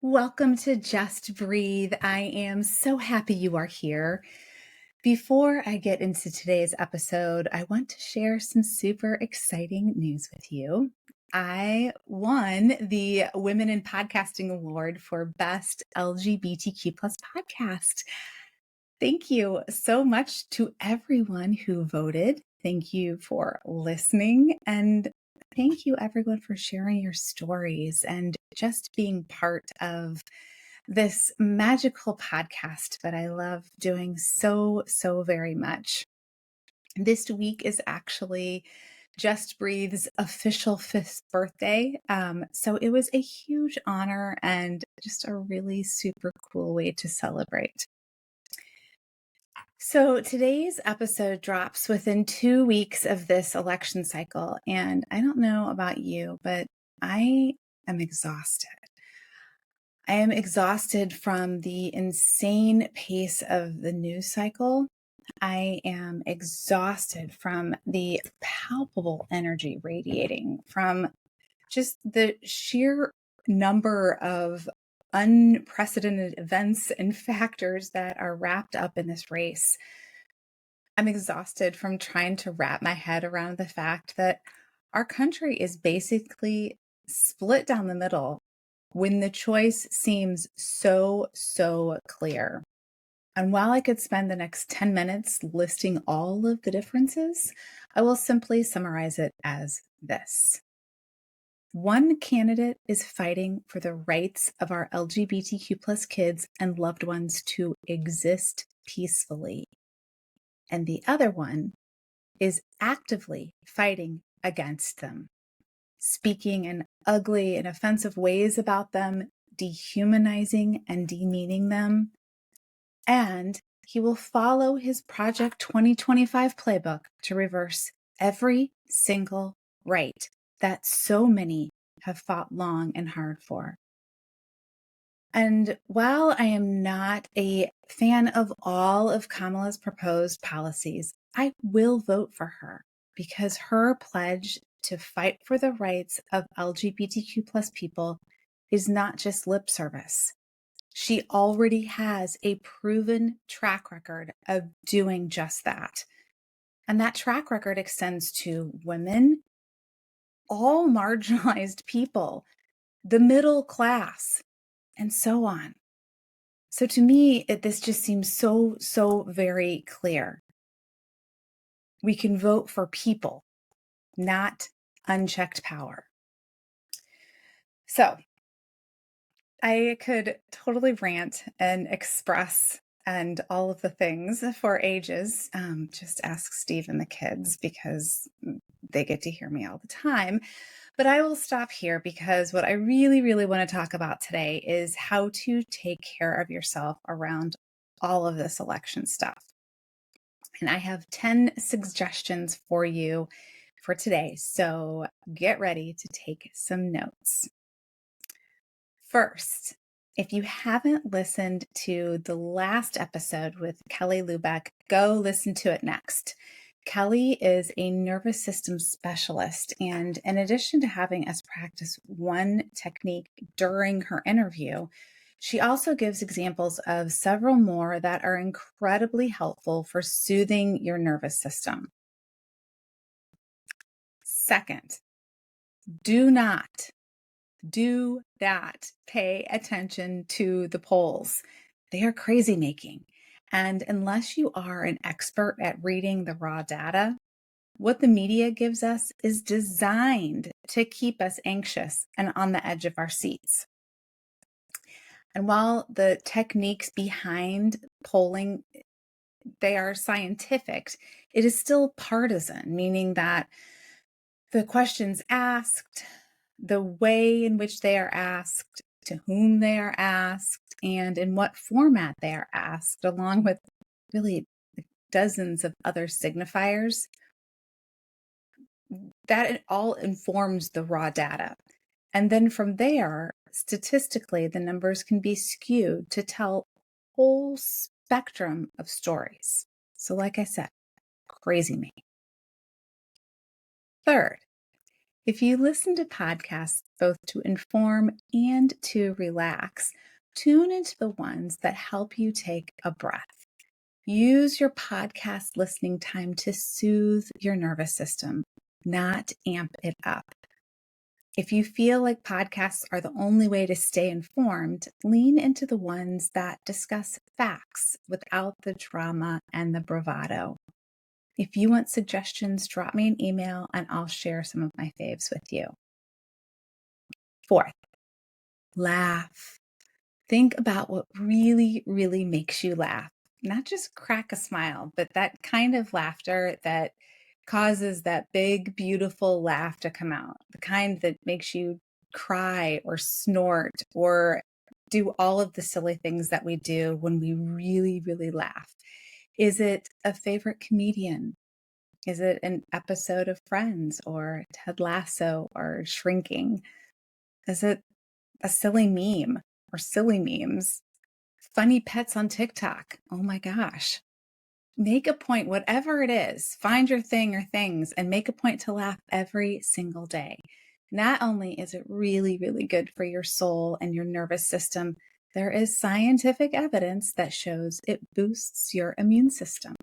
Welcome to Just Breathe. I am so happy you are here. Before I get into today's episode, I want to share some super exciting news with you. I won the Women in Podcasting Award for Best LGBTQ plus podcast. Thank you so much to everyone who voted. Thank you for listening, and thank you everyone for sharing your stories and just being part of this magical podcast that I love doing so very much. This week is actually Just Breathe's official 5th birthday. So it was a huge honor and just a really super cool way to celebrate. So today's episode drops within 2 weeks of this election cycle. And I don't know about you, but I am exhausted. I am exhausted from the insane pace of the news cycle. I am exhausted from the palpable energy radiating from just the sheer number of unprecedented events and factors that are wrapped up in this race. I'm exhausted from trying to wrap my head around the fact that our country is basically split down the middle when the choice seems so clear. And while I could spend the next 10 minutes listing all of the differences, I will simply summarize it as this. One candidate is fighting for the rights of our LGBTQ plus kids and loved ones to exist peacefully. And the other one is actively fighting against them, speaking in ugly and offensive ways about them, dehumanizing and demeaning them. And he will follow his Project 2025 playbook to reverse every single right that so many have fought long and hard for. And while I am not a fan of all of Kamala's proposed policies, I will vote for her because her pledge to fight for the rights of LGBTQ plus people is not just lip service. She already has a proven track record of doing just that. And that track record extends to women, all marginalized people, the middle class, and so on. So to me, this just seems so very clear. We can vote for people, not unchecked power. So I could totally rant and express and all of the things for ages. Just ask Steve and the kids because they get to hear me all the time. But I will stop here because what I really want to talk about today is how to take care of yourself around all of this election stuff. And I have 10 suggestions for you for today. So get ready to take some notes. First, if you haven't listened to the last episode with 𝗛𝗲𝘁𝗵𝗲𝗿, go listen to it next. Kelly is a nervous system specialist, and in addition to having us practice one technique during her interview, she also gives examples of several more that are incredibly helpful for soothing your nervous system. Second, do not pay attention to the polls. They are crazy making. And unless you are an expert at reading the raw data, what the media gives us is designed to keep us anxious and on the edge of our seats. And while the techniques behind polling, they are scientific, it is still partisan, meaning that the questions asked, the way in which they are asked, to whom they are asked, and in what format they are asked, along with really dozens of other signifiers, that it all informs the raw data. And then from there, statistically, the numbers can be skewed to tell a whole spectrum of stories. So like I said, crazy me. Third, if you listen to podcasts both to inform and to relax, tune into the ones that help you take a breath. Use your podcast listening time to soothe your nervous system, not amp it up. If you feel like podcasts are the only way to stay informed, lean into the ones that discuss facts without the drama and the bravado. If you want suggestions, drop me an email and I'll share some of my faves with you. Fourth, laugh. Think about what really, really makes you laugh. Not just crack a smile, but that kind of laughter that causes that big, beautiful laugh to come out. The kind that makes you cry or snort or do all of the silly things that we do when we really, really laugh. Is it a favorite comedian? Is it an episode of Friends or Ted Lasso or Shrinking? Is it a silly meme or silly memes? Funny pets on TikTok. Oh my gosh. Make a point, whatever it is, find your thing or things and make a point to laugh every single day. Not only is it really, really good for your soul and your nervous system, there is scientific evidence that shows it boosts your immune system.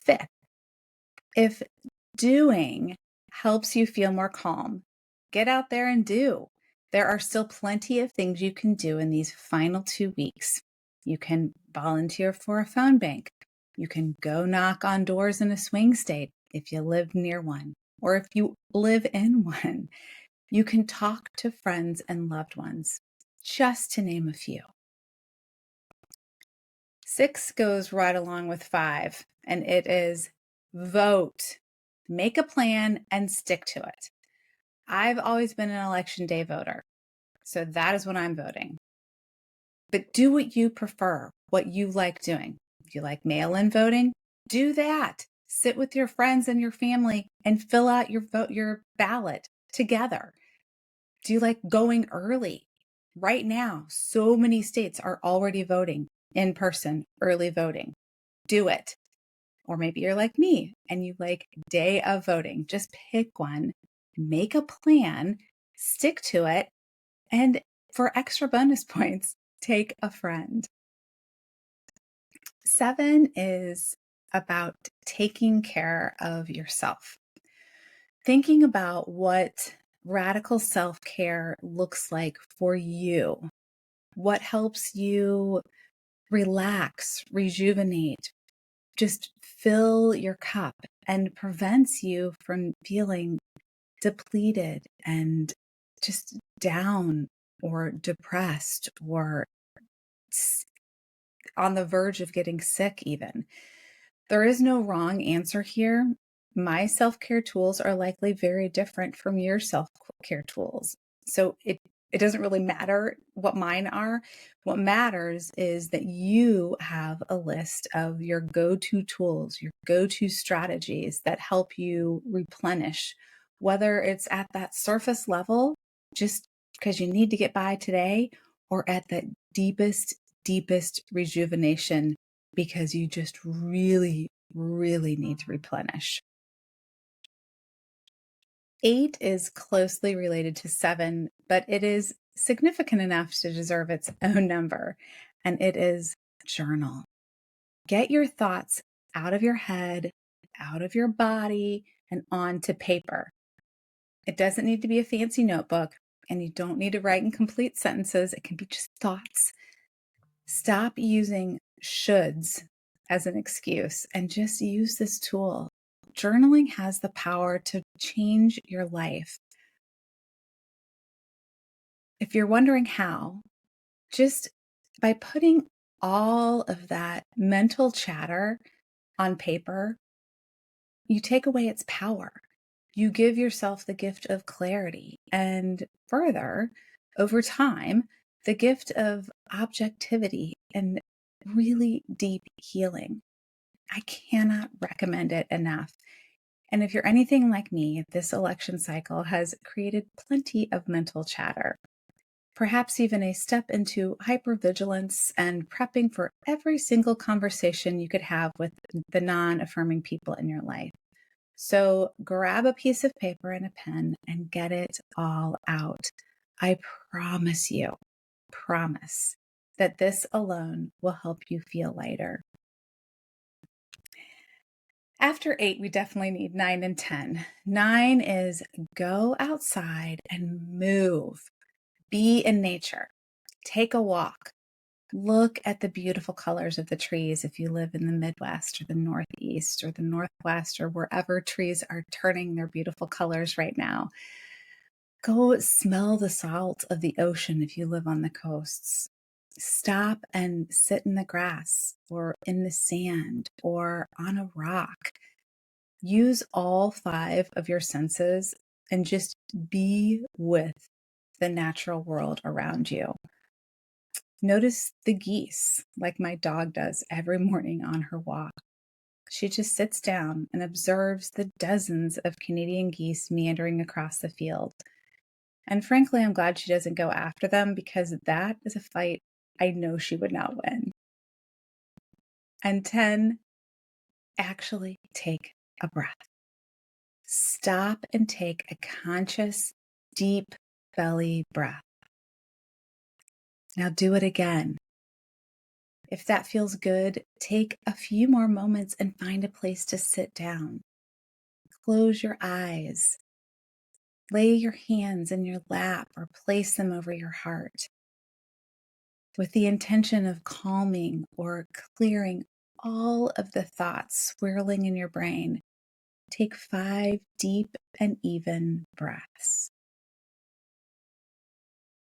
Fifth, if doing helps you feel more calm, get out there and do. There are still plenty of things you can do in these final 2 weeks. You can volunteer for a phone bank. You can go knock on doors in a swing state if you live near one, or if you live in one. You can talk to friends and loved ones, just to name a few. 6 goes right along with 5, and it is vote. Make a plan and stick to it. I've always been an election day voter, so that is when I'm voting. But do what you prefer, what you like doing. If you like mail-in voting, do that. Sit with your friends and your family and fill out your ballot together. Do you like going early? Right now, so many states are already voting in person, early voting. Do it. Or maybe you're like me and you like day of voting. Just pick one, make a plan, stick to it, and for extra bonus points, take a friend. 7 is about taking care of yourself. Thinking about what radical self-care looks like for you. What helps you relax, rejuvenate, just fill your cup and prevents you from feeling depleted and just down or depressed or on the verge of getting sick even. There is no wrong answer here. My self-care tools are likely very different from your self-care tools. So it doesn't really matter what mine are. What matters is that you have a list of your go-to tools, your go-to strategies that help you replenish, whether it's at that surface level, just because you need to get by today, or at that deepest rejuvenation because you just really, really need to replenish. 8 is closely related to 7, but it is significant enough to deserve its own number, and it is journal. Get your thoughts out of your head, out of your body, and onto paper. It doesn't need to be a fancy notebook, and you don't need to write in complete sentences. It can be just thoughts. Stop using shoulds as an excuse and just use this tool. Journaling has the power to change your life. If you're wondering how, just by putting all of that mental chatter on paper, you take away its power. You give yourself the gift of clarity and further, over time, the gift of objectivity and really deep healing. I cannot recommend it enough. And if you're anything like me, this election cycle has created plenty of mental chatter, perhaps even a step into hypervigilance and prepping for every single conversation you could have with the non-affirming people in your life. So grab a piece of paper and a pen and get it all out. I promise that this alone will help you feel lighter. After 8, we definitely need 9 and 10. 9 is go outside and move. Be in nature. Take a walk. Look at the beautiful colors of the trees if you live in the Midwest or the Northeast or the Northwest or wherever trees are turning their beautiful colors right now. Go smell the salt of the ocean if you live on the coasts. Stop and sit in the grass or in the sand or on a rock. Use all 5 of your senses and just be with the natural world around you. Notice the geese, like my dog does every morning on her walk. She just sits down and observes the dozens of Canadian geese meandering across the field. And frankly, I'm glad she doesn't go after them because that is a fight I know she would not win. And 10, actually take a breath. Stop and take a conscious, deep belly breath. Now do it again. If that feels good, take a few more moments and find a place to sit down. Close your eyes. Lay your hands in your lap or place them over your heart with the intention of calming or clearing all of the thoughts swirling in your brain. Take 5 deep and even breaths.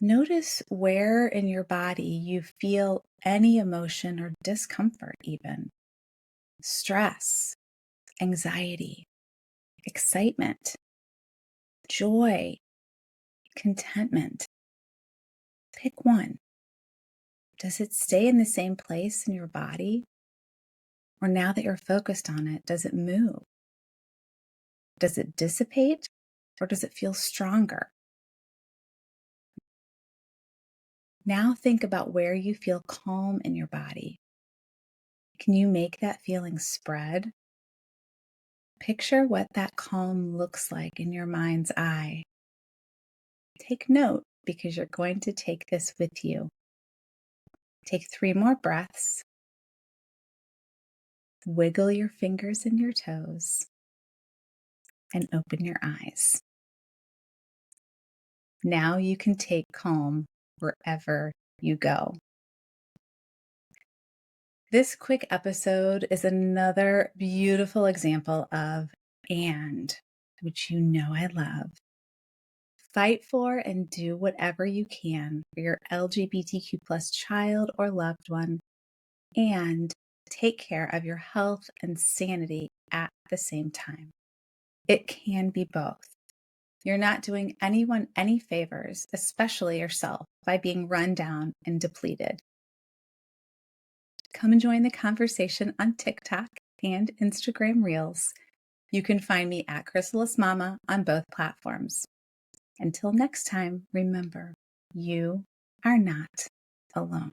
Notice where in your body you feel any emotion or discomfort even. Stress, anxiety, excitement, joy, contentment. Pick one. Does it stay in the same place in your body? Or now that you're focused on it, does it move? Does it dissipate or does it feel stronger? Now think about where you feel calm in your body. Can you make that feeling spread? Picture what that calm looks like in your mind's eye. Take note because you're going to take this with you. Take 3 more breaths. Wiggle your fingers and your toes and open your eyes. Now you can take calm wherever you go. This quick episode is another beautiful example of and, which you know I love. Fight for and do whatever you can for your LGBTQ plus child or loved one, and take care of your health and sanity at the same time. It can be both. You're not doing anyone any favors, especially yourself, by being run down and depleted. Come and join the conversation on TikTok and Instagram Reels. You can find me at 𝗛𝗲𝘁𝗵𝗲 on both platforms. Until next time, remember, you are not alone.